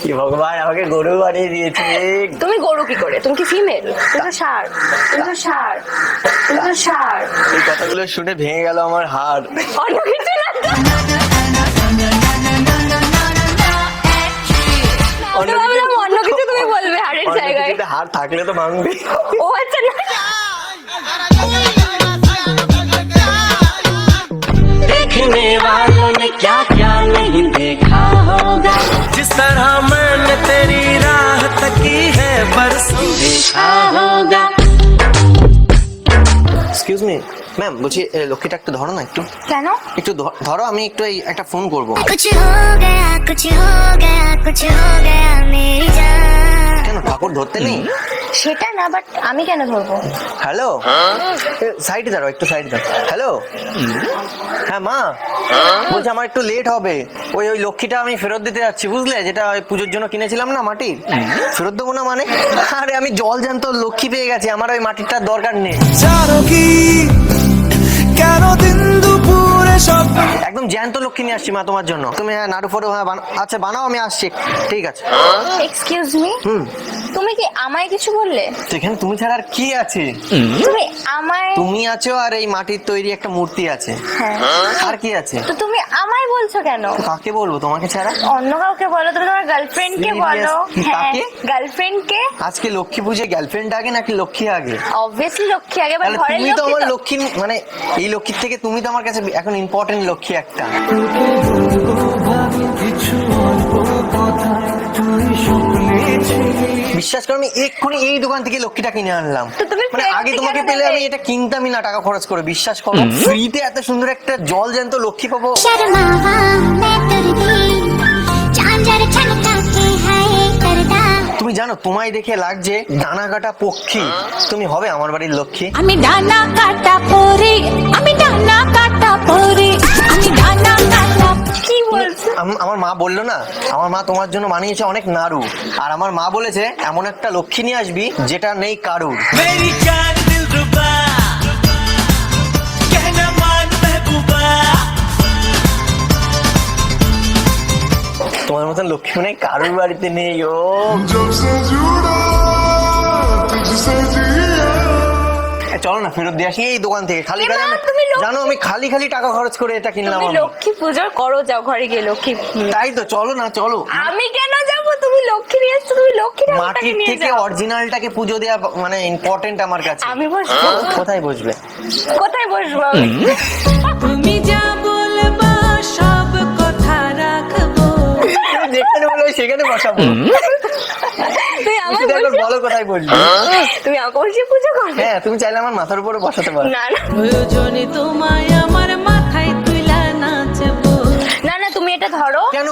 কি ভগবান আমাকে গরু বানিয়ে দিয়েছে। তুমি গরু কি করে? তুমি কি ফিমেল? তুমি তো ষাঁড়, তুমি তো ষাঁড়, তুমি তো ষাঁড়। এই কথাগুলো শুনে ভেঙে গেল আমার হাড়। অন্য কিছু না তো? তো ভাবলাম অন্য কিছু তুমি বলবে হাড়ের জায়গায়। হাড় থাকলে তো ভাঙবে। ও আচ্ছা না। देखने वालों ने क्या क्या नहीं देखा होगा, जिस तरह मैंने तेरी राह तकी है बरसों देखा होगा। এক্সকিউজ মি ম্যাম, বলছি লক্ষ্মীটা একটু ধরো না, একটু কেন? একটু ধরো, আমি একটু এই একটা ফোন করবো। कुछ हो गया कुछ हो गया कुछ हो गया मेरी जान। কেন ঠাকুর ধরতে নেই? সেটা না, বাট আমি কেন ধরবো? হ্যালো, সাইডে দাঁড়াও, একটু সাইডে দাঁড়াও। হ্যালো, হ্যাঁ মা, বলছি আমার একটু লেট হবে। ওই লক্ষ্মীটা আমি ফেরত দিতে যাচ্ছি, বুঝলে, যেটা ওই পুজোর জন্য কিনেছিলাম না মাটির, ফেরত দেবো না মানে? আরে আমি জল জ্যান্ত লক্ষ্মী পেয়ে গেছি, আমার ওই মাটিরটার দরকার নেই। জানো কি কেন দিন দুপুরে সব একদম জ্যান্ত লক্ষ্মী নিয়ে আসছি মা তোমার জন্য। তুমি হ্যাঁ নাড়ু ফোড়ো হ্যাঁ আচ্ছা বানাও, আমি আসছি, ঠিক আছে। এক্সকিউজ মি, তুমি কি আমায় কিছু বললে? তো এখানে তুমি ছাড়া আর কি আছে? তুমি আমায়, তুমি আছো আর এই মাটির তৈরি একটা মূর্তি আছে, হ্যাঁ, আর কি আছে? তো তুমি আমায় বলছো কেন? কাকে বলবো তোমাকে ছাড়া? অন্য কাউকে বলো, তুমি তোমার গার্লফ্রেন্ড কে বলো। কি, হ্যাঁ, কাকে? গার্লফ্রেন্ড কে? আজকে লক্ষ্মী পুজো গার্লফ্রেন্ড আগে নাকি লক্ষ্মী আগে? অবভিয়াসলি লক্ষ্মী আগে, বাট তাহলে ঘরের তুমি তো লক্ষ্মী আমার তো। লক্ষ্মী, মানে এই লক্ষ্মীর থেকে তুমি তো আমার কাছে এখন ইম্পর্টেন্ট লক্ষ্মী একটা। বিশ্বাস করো, আমি এক্ষুনি এই দোকান থেকে লক্ষ্মীটা কিনে আনলাম। তো তুমি মানে ফেরত আগে কেন তোমাকে পেলে দেবে? আমি এটা কিনতামই না টাকা খরচ করে। বিশ্বাস করো, ফ্রিতে এত সুন্দর একটা জল জ্যান্ত লক্ষ্মী পাবো। शर्मावा मैं तुरदी जान जर छनका के है करदा। তুমি জানো, তোমায় দেখে লাগছে ডানা কাটা পক্ষী, তুমি হবে আমার বাড়ির লক্ষ্মী। আমি ডানা কাটা পরে, আমি ডানা কাটা পরে, আমি ডানা কাটা। কি বলছো? আমার মা বললো না, আমার মা তোমার জন্য বানিয়েছে অনেক নাড়ু, আর আমার মা বলেছে এমন একটা লক্ষ্মী নিয়ে আসবি যেটা নেই কারুর। मेरी जान दिलरुबा कहना मान महबूबा। তোমার মতন লক্ষ্মী মানে কারুর বাড়িতে নেই। ও जब से जुड़ा तुझसे जिया। চলো না ফেরত দিয়ে আসি এই দোকান থেকে। খালি এমা, খালি তুমি জানো আমি খালি খালি টাকা খরচ করে এটা কিনলাম তুমি আমি। লক্ষ্মী পুজো করো, যাও ঘরে গিয়ে লক্ষ্মী। তাই তো, চলো না চলো। আমি কেন যাবো? তুমি লক্ষ্মী নিয়ে এসছো, তুমি লক্ষ্মী ঠাকুরটাকে মাটির নিয়ে থেকে যাও। অরিজিনালটাকে পুজো দেওয়া মানে ইম্পর্টেন্ট আমার কাছে। আমি বসবো? কোথায় বসবে? কোথায় বসবো আমি? তুমি যা বলবা সব কথা রাখবো। যেখানে বলবে সেখানে বসাবো। তুমি আমার তুমি একবার বলো কোথায় বসবে? তুমি আমাকে বসে পুজো করবে? হ্যাঁ, তুমি চাইলে আমার মাথার উপরে বসাতে পারো। না না প্রয়োজনে তোমায় আমার মাথায় তুইলা নাচবো। না না, তুমি এটা ধরো। কেন?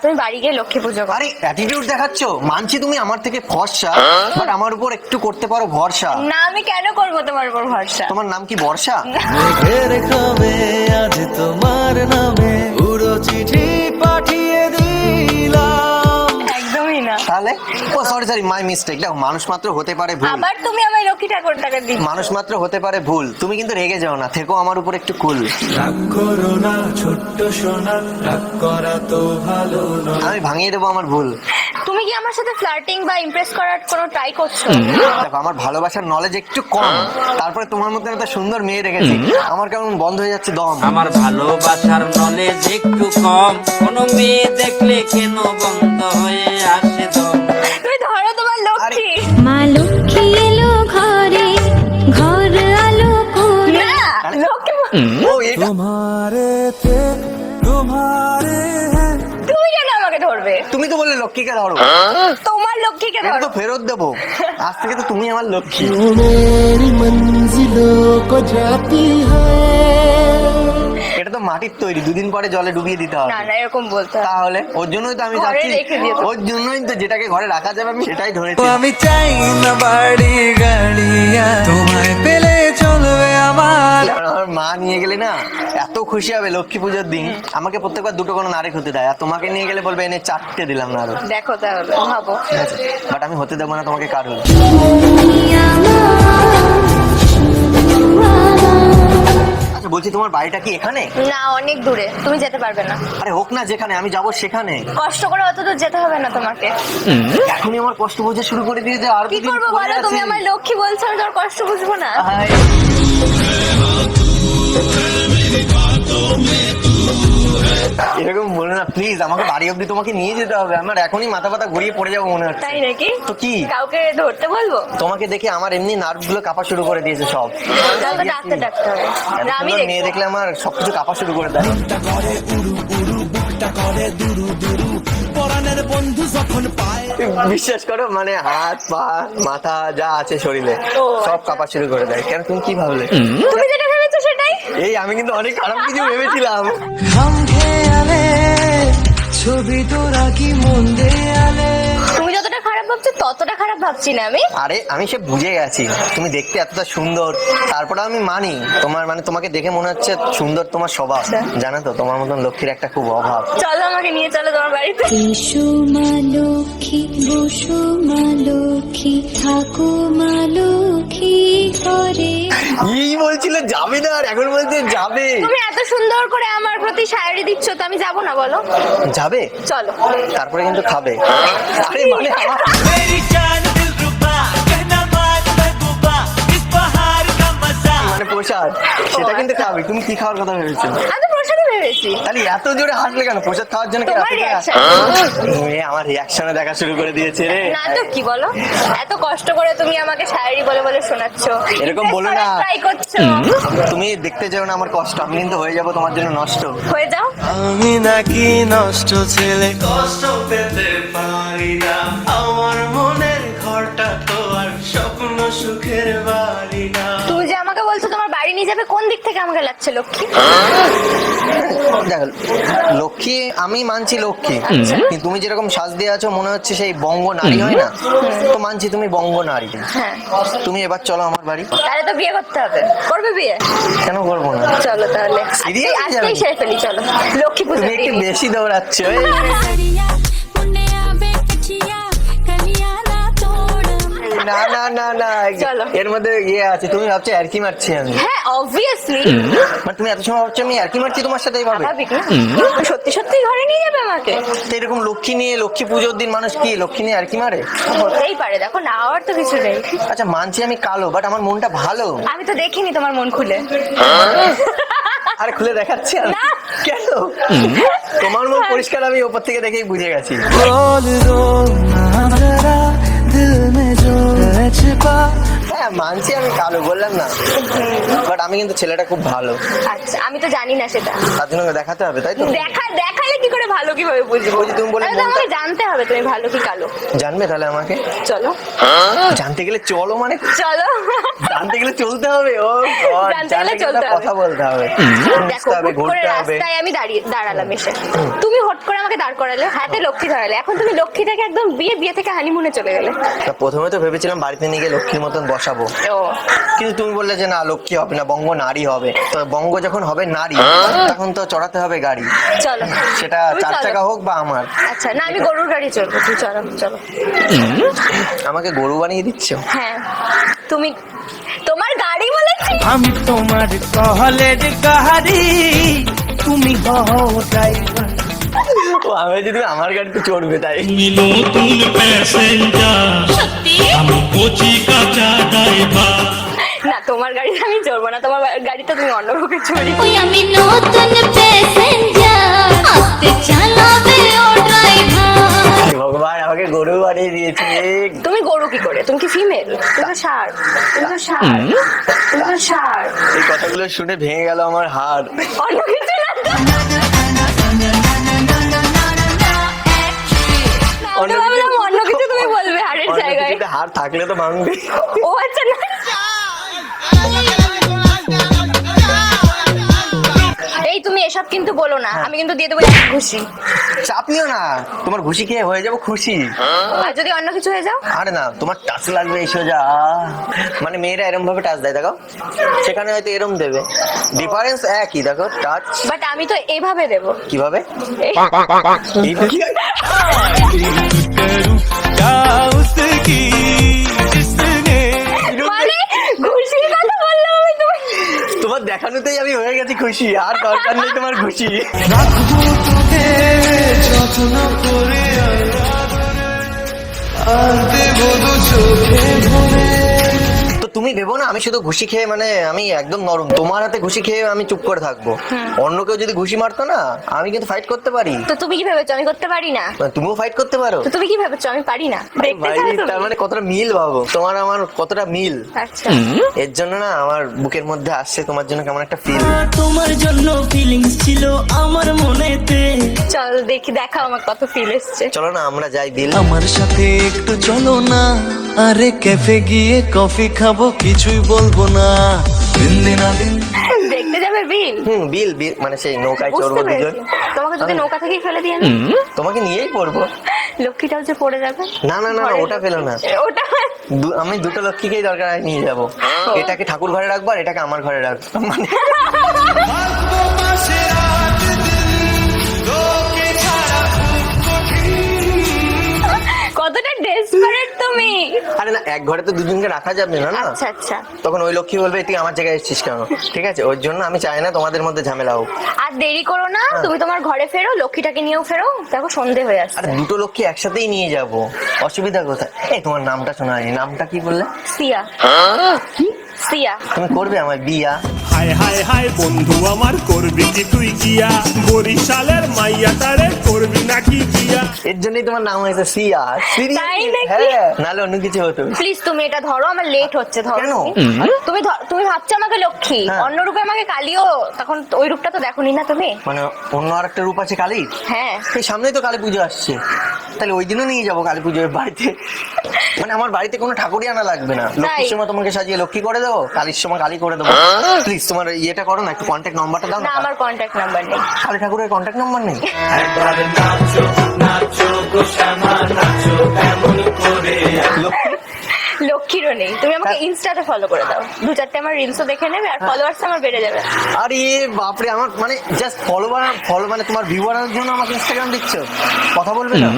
তুমি বাড়ি গিয়ে লক্ষ্মী পুজো করো। আরে অ্যাটিটিউড দেখাচ্ছ? মানছি তুমি আমার থেকে ফর্সা, বাট আমার উপর একটু করতে পারো ভরসা। না, আমি কেন করবো তোমার উপর ভরসা? তোমার নাম কি বর্ষা? মেঘের খাবে আজ তোমার নামে পুরো চিঠি পাঠিয়ে দিলাম। একদমই না। তাহলে ও সরি মাই মিস্টেক। দেখো, মানুষ মাত্র হতে পারে ভুল, আবার তুমি আমায় লক্ষ্মী ঠাকুরটাকে দিচ্ছ। মানুষ মাত্র হতে পারে ভুল। তুমি কিন্তু রেগে যাও না, থেকো আমার উপর একটু কুল। রাগ করো না ছোট্ট সোনা, রাগ করা তো ভালো নয়। আমি ভাঙিয়ে দেবো আমার ভুল। তুমি কি আমার সাথে ফ্লার্টিং বা ইমপ্রেস করার কোনো ট্রাই করছো? দেখো, আমার ভালোবাসার নলেজ একটু কম, তারপরে তোমার মতো একটা সুন্দর মেয়ে রেখেছি, আমার কেমন বন্ধ হয়ে যাচ্ছে দম। আমার ভালোবাসার নলেজ একটু কম, কোনো মেয়ে দেখলে কেন বন্ধ হয়ে আসে দম। তুমি ধরো তোমার লক্ষ্মী। মা লক্ষ্মী এলো ঘরে ঘর আলো করে। না, লক্ষ্মী ও এটা তোমারে তে তোমারে তুমি কেন আমাকে ধরবে? তুমি তো বললে লক্ষ্মীকে ধরো, তোমার লক্ষ্মীকে এটা ধরো। তো ফেরত দেবো। আজ থেকে তো তুমি আমার লক্ষ্মী। मेरी मंजिलों को जाती है। এটা তো মাটির তৈরি, দুদিন পরে জলে ডুবিয়ে দিতে হবে। না না, এরকম বলতে হবে। তাহলে ওর জন্যই তো আমি ঘরে যাচ্ছি, রেখে দিও তো। ওর জন্যই তো যেটাকে ঘরে রাখা যাবে আমি সেটাই ধরেছি। আমি চাই না বাড়ি গাড়িয়া, তোমায় পেলে চলবে আমার। কারণ আমার মা নিয়ে গেলে না এত খুশি হবে লক্ষ্মী পুজোর দিন, আমাকে প্রত্যেকবার দুটো কোনো নাড়ি হতে দেয়, আর তোমাকে নিয়ে গেলে বলবে এনে 4টে দিলাম না আরো। দেখো তাহলে, ভাবো। বাট আমি হতে দেবো না তোমাকে কারণ। আচ্ছা বলছি তোমার বাড়িটা কি এখানে? না, অনেক দূরে, তুমি যেতে পারবে না। আরে হোক না, যেখানে আমি যাবো সেখানে। কষ্ট করে অত দূর যেতে হবে না তোমাকে। এখনই আমার কষ্ট বোঝা শুরু করে দিয়েছে। আর কি করবো বলো, তুমি আমার লক্ষ্মী বলছো, আমি তোমার কষ্ট বুঝবো না। এরকম বলো না প্লিজ, আমাকে বাড়ি অব্দি তোমাকে নিয়ে যেতে হবে। আমার এখনই মাথা পাতা ঘুরিয়ে পড়ে যাবো মনে হচ্ছে। তাই নাকি? তো কি? কাউকে ধরতে বলবো? তোমাকে দেখে আমার এমনি নার্ভ গুলো কাঁপা শুরু করে দিয়েছে সব। কাউকে ডাকতে হবে না, আমি এত সুন্দর মেয়ে দেখলে আমার সবকিছু কাঁপা শুরু করে দেয়। বিশ্বাস করো, মানে হাত পা মাথা যা আছে শরীরে ও, সব আচ্ছা। কাঁপা শুরু করে দেয়। কেন, তুমি কি ভাবলে? তুমি যেটা ভেবেছো সেটাই। এই আমি কিন্তু অনেক খারাপ কিছু ভেবেছিলাম। ছবি তোরা কি মন দেয়ালে তুমি যতটা খারাপ ভাবছো ততটা খারাপ ভাবছি না আমি। আরে আমি সে বুঝে গেছি, তুমি দেখতে এতটা সুন্দর, তারপরে আমি মানি তোমার, মানে তোমাকে দেখে মনে হচ্ছে সুন্দর তোমার স্বভাব। জানো তো, তোমার মতন লক্ষ্মীর একটা খুব অভাব। চলো আমাকে নিয়ে চলো তোমার বাড়িতে। এসো মা লক্ষ্মী, বসো মা লক্ষ্মী, থাকো মা লক্ষ্মী ঘরে। এই বলছিল যাবে না, আর এখন বলছে যাবে। তুমি এত সুন্দর করে আমার প্রতি শায়রি দিচ্ছ, তো আমি যাবো না বলো? যাবে, চলো। তারপরে কিন্তু খাবে। আরে মানে আমার मेरी जान दिल रुबा कहना मान महबूबा इस बहार का मजा মানে প্রসাদ, সেটা কিন্তু খাবে। তুমি কি খাওয়ার কথা ভেবেছো? আমি তো প্রসাদই ভেবেছি। তাহলে এত জোরে হাসলে কেন? প্রসাদ খাওয়ার জন্য কি তোমার এত জোরে reaction। এ আমার রিয়াকশনে দেখা শুরু করে দিয়েছে রে। না তো কি বলো, এত কষ্ট করে তুমি আমাকে শায়রি বলে বলে শোনাচ্ছ, এরকম বলো না। ট্রাই করছো। তুমি দেখতে চাও না আমার কষ্ট, আমি কিন্তু হয়ে যাবো তোমার জন্য নষ্ট। হয়ে যাও। আমি নাকি নষ্ট ছেলে কষ্ট পেতে পারি না আমার মনের ঘরটা তো আর স্বপ্ন সুখের বাড়ি না তুমি যে আমাকে বলছো তোমার বাড়ি নিয়ে যাবে, কোন দিক থেকে আমাকে লাগছে লক্ষ্মী? দেখো লক্ষ্মী, আমি মানছি লক্ষ্মী, কিন্তু তুমি যেরকম সাজ দিয়ে আছো মনে হচ্ছে সেই বঙ্গ নারী হয় না, তো মানছি তুমি বঙ্গ নারী। হ্যাঁ, তুমি এবার চলো আমার বাড়ি। তাহলে তো বিয়ে করতে হবে। করবে বিয়ে? কেন করবো না? চলো তাহলে Serious? আজকেই সেরে ফেলি, চলো লক্ষ্মী পুজো তুমি একটু বেশি দৌড়াচ্ছ। এই, मुंडिया बेकचिया कलिया ना तोड़। না না না না, চলো। এর মধ্যে ইয়ে আছে, তুমি ভাবছো আর কি মারছি আমি। হ্যাঁ অবভিয়াসলি, মানে তুমি এত সময় ভাবছো আমি আর কি মারছি তোমার সাথে এইভাবে? স্বাভাবিক না? সত্যি সত্যি ঘরে নিয়ে যাবে আমাকে? তো এরকম লক্ষ্মী নিয়ে, লক্ষ্মী পুজোর দিন মানুষ কি লক্ষ্মী নিয়ে আর কি মারে? হতেই পারে, দেখো না হওয়ার তো কিছু নেই। আচ্ছা মানছি আমি কালো, বাট আমার মনটা ভালো। আমি তো দেখিনি তোমার মন খুলে। আরে খুলে দেখাচ্ছি আমি। না। কেন? তোমার মন পরিষ্কার, আমি ওপর থেকে দেখেই বুঝে গেছি। बोल दो ना जरा दिल में जो है छिपा হ্যাঁ মানছি আমি কালো, বললাম না, বাট আমি কিন্তু ছেলেটা খুব ভালো, আচ্ছা, আমি তো জানি না সেটা। তার জন্য দেখাতে হবে, তাই তো? দেখালে কি করে ভালো কিভাবে বুঝবো? ওই যে তুমি বললে তাহলে তো মনটা- আমাকে জানতে হবে তুমি ভালো কি কালো। জানবে তাহলে আমাকে? চলো জানতে গেলে চলো, মানে চলো। জানতে গেলে চলতে হবে। ও God, জানতে গেলে জানতে গেলে চলতে হবে। কথা বলতে হবে, দেখো বুঝতে হবে, হুট করে ঘুরতে হবে। রাস্তায় আমি দাঁড়ালাম এসে, তুমি হট করে আমাকে দাঁড় করালে, হাতে লক্ষ্মী ধরালে, এখন তুমি লক্ষ্মী থেকে একদম বিয়ে থেকে হানিমুনে চলে গেলে। তা প্রথমে তো ভেবেছিলাম বাড়িতে নিয়ে গিয়ে লক্ষ্মীর মতন বসাবো, ও কিন্তু তুমি বললে যে না লক্ষ্মী হবে না, বঙ্গ নারী হবে। তো বঙ্গ যখন হবে নারী, তখন তো চড়াতে হবে গাড়ি, চলো, সেটা তুমি 4 চলো। চাকা হোক বা আমার। আচ্ছা না, আমি গরুর গাড়ি চড়বো, তুই চলো চলো। আমাকে গরু বানিয়ে দিচ্ছ? হ্যাঁ, তুমি তোমার গাড়ি বলেছি। আমি তোমার কহলের কাহারি তুমি হও ড্রাইভার ও আমি যদি আমার গাড়িতে চড়বে তাই। নতুন প্যাসেঞ্জার আমি কচি কাঁচা ড্রাইভার না, তোমার গাড়িতে আমি চড়বো না, তোমার গাড়িতে তুমি অন্য কাউকে চড়ি। ওই আমি নতুন প্যাসেঞ্জার, আস্তে চালাবে ও ড্রাইভার। হে ভগবান, আমাকে গরু বানিয়ে দিয়েছে। তুমি গরু কি করে? তুমি কি ফিমেল? তুমি তো ষাঁড়, তুমি তো ষাঁড়, তুমি তো ষাঁড়। এই কথাগুলো শুনে ভেঙে গেল আমার হাড়। অন্য কিছু না তো? আমি তো ভাবলাম অন্য কিছু তুমি বলবে হাড়ের অন্য জায়গায়। কিছুতে হাড় থাকলে তো ভাঙবে। ও আচ্ছা না। এই তুমি এসব কিন্তু বলো না, আমি কিন্তু দিয়ে দেবো এক ঘুষি। চাপ নিও না, তোমার ঘুষি খেয়ে হয়ে যাবো খুশি। আর যদি অন্য কিছু হয়ে যাও? আরে না, তোমার টাচ লাগবে এই সোজা। মানে মেয়েরা এরম ভাবে টাচ দেয়, দেখো সেখানে হয়তো এরম দেবে, ডিফারেন্স একই, দেখো টাচ। বাট আমি তো এইভাবে দেবো। কিভাবে? এই- এইটা কি? क्या उसकी जिसने মানে ঘুষির কথা বললাম আমি, তুমি তোমার দেখানোতেই আমি হয়ে গেছি। খুশি, আর দরকার নেই তোমার খুশি। যত্ন করে আর দেব দু চোখে ভরে। তো তুমি ভেবো না আমি শুধু ঘুষি খেয়ে মানে আমি একদম নরম, তোমার হাতে ঘুষি খেয়ে আমি চুপ করে থাকবো। অন্য কেউ যদি ঘুষি মারতো না আমি কিন্তু ফাইট করতে পারি। তো তুমি কি ভেবেছো আমি করতে পারি না? তুমিও ফাইট করতে পারো। তো তুমি কি ভেবেছো আমি পারি না? দেখতে ভাই চাও তুমি? তার মানে কতটা মিল ভাবো, তোমার আমার কতটা মিল। আচ্ছা এর জন্য না আমার বুকের মধ্যে আসছে তোমার জন্য কেমন একটা ফিল। তোমার জন্য ফিলিংস ছিল আমার মনেতে। চল দেখি, দেখাও আমার কত ফিল এসছে। চলো না আমরা যাই বিল। আমার সাথে একটু চলো না, আরে ক্যাফে গিয়ে কফি খাবো, কিছুই বলবো না। দিন দিন দিন দেখতে যাবে বিল? বিল বিল মানে সেই নৌকায় বুঝতে চড়বো দুজন। পেরেছি। তোমাকে যদি নৌকা থেকেই ফেলে দিয়ে না, তোমাকে নিয়েই পড়বো। লক্ষ্মীটাও যে পড়ে যাবে। না না না না, ওটা ফেলো না। ওটা আমি দুটো লক্ষ্মীকেই দরকার হয় নিয়ে যাবো। এটাকে ঠাকুর ঘরে রাখবো আর এটাকে আমার ঘরে রাখবো। মানে কতটা ডেসপারেট তুমি। আরে না, এক ঘরে তো দুজনকে রাখা যাবে না না। আচ্ছা আচ্ছা। তখন ওই লক্ষ্মী বলবে তুই আমার জায়গায় এসেছিস কেন, ঠিক আছে? ওর জন্য আমি চাই না তোমাদের মধ্যে ঝামেলা হোক। আর দেরি করো না, তুমি তোমার ঘরে ফেরো, লক্ষ্মীটাকে নিয়েও ফেরো, দেখো সন্ধে হয়ে আসছে। আর দুটো লক্ষ্মী একসাথেই নিয়ে যাব, অসুবিধা কোথায়? এই তোমার নামটা শোনা হয়নি, নামটা কি বললে? সিয়া। সিয়া। তুমি করবে আমার বিয়া? হায় হায় হায় বন্ধু আমার, করবি কি তুই গিয়া? বরিশালের মাইয়াটারে করবি নাকি বিয়া? এর জন্যই তোমার নাম হয়েছে সিয়া। তাই নাকি? হ্যাঁ, নাহলে অন্য কিছু হতো। প্লিজ তুমি এটা ধরো, আমার লেট হচ্ছে, ধরো। কেন? তুমি তুমি ভাবছো আমাকে লক্ষ্মী, হ্যাঁ। অন্য রূপে আমাকে কালিও, তখন ওই রূপটা তো দেখোনি না তুমি। মানে অন্য আর একটা রূপ আছে কালী? হ্যাঁ। এই সামনেই তো কালী পুজো আসছে, তাহলে ওই দিনও নিয়ে যাবো কালী পুজোর বাড়িতে। মানে আমার বাড়িতে কোনো ঠাকুরই আনা লাগবে না, লক্ষ্মীর সময় তোমাকে সাজিয়ে লক্ষ্মী করে দেবো, কালীর সময় কালী করে দেবো। প্লিজ তোমার ইয়েটা করো না, একটু কন্ট্যাক্ট নাম্বারটা দাও না, না। আমার কন্ট্যাক্ট নাম্বার নেই। কালী ঠাকুরের কন্ট্যাক্ট নাম্বার নেই? লক্ষ্মী লক্ষ্মীরও নেই। তুমি আমাকে ইনস্টাতে ফলো করে দাও, 2-4টে আমার রিলসও দেখে নেবে, আর ফলোয়ার্স আমার বেড়ে যাবে। আরে বাপরে, আমার মানে জাস্ট ফলো মানে তোমার ভিউ বাড়ানোর জন্য আমাকে ইনস্টাগ্রাম দিচ্ছ? কথা বলবে না?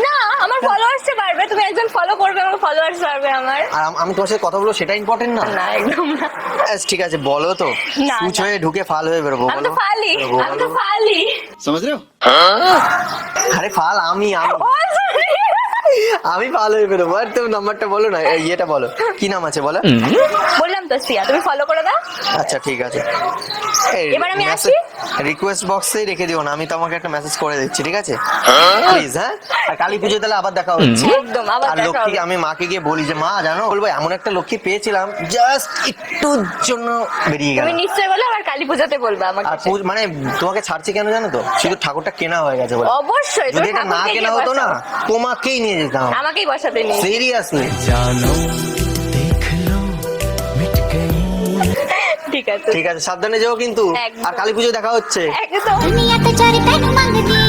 না, আমার ফলোয়ার্স বাড়বে, তুমি একজন ফলো করবে, আমার ফলোয়ার্স বাড়বে আমার। আর আমি তোমার সাথে কথা বলবো সেটা ইম্পর্টেন্ট না? না, একদম না। ঠিক আছে বলো তো, না, সুচ না। হয়ে ঢুকে ফাল হয়ে বেরোবো? আমি বলো। তো ফালি, আমি তো ফালি। আরে ফাল আমি আমি ও, sorry। আমি ফাল হয়ে বেরোবো। আর তুমি নাম্বারটা বলো না, ইয়েটা বলো, কি নাম আছে বলো। বললাম তো সিয়া, তুমি ফলো করে দাও। আচ্ছা ঠিক আছে। এবার আমি আসি? রিকোয়েস্ট বক্সে রেখে দিও না, আমি তোমাকে একটা মেসেজ করে দিচ্ছি, ঠিক আছে? প্লিজ। হ্যাঁ, আর কালী পুজো তাহলে আবার দেখা হচ্ছে। একদম, আবার আর দেখা লক্ষ্মী, হবে। আমি মাকে গিয়ে বলি যে মা জানো, বলবো এমন একটা লক্ষ্মী পেয়েছিলাম, জাস্ট একটুর জন্য বেরিয়ে গেল। তুমি নিশ্চয়ই বলো, আবার কালী পুজোতে বলবে আমাকে। আর মানে তোমাকে ছাড়ছি কেন জানো তো? শুধু ঠাকুরটা কেনা হয়ে গেছে বলে। অবশ্যই। যদি তুমি এটা না ঠাকুরকে কেনা গিয়ে হতো না, বসাও। তোমাকেই নিয়ে যেতাম। আমাকেই বসাতে নিয়ে। সিরিয়াসলি। জানো দেখ লো মিট গই। ঠিক আছে। ঠিক আছে, সাবধানে যাও কিন্তু। একদম। আর কালী পুজো দেখা হচ্ছে। একদম। दुनिया ते चोरी तेन मंगदी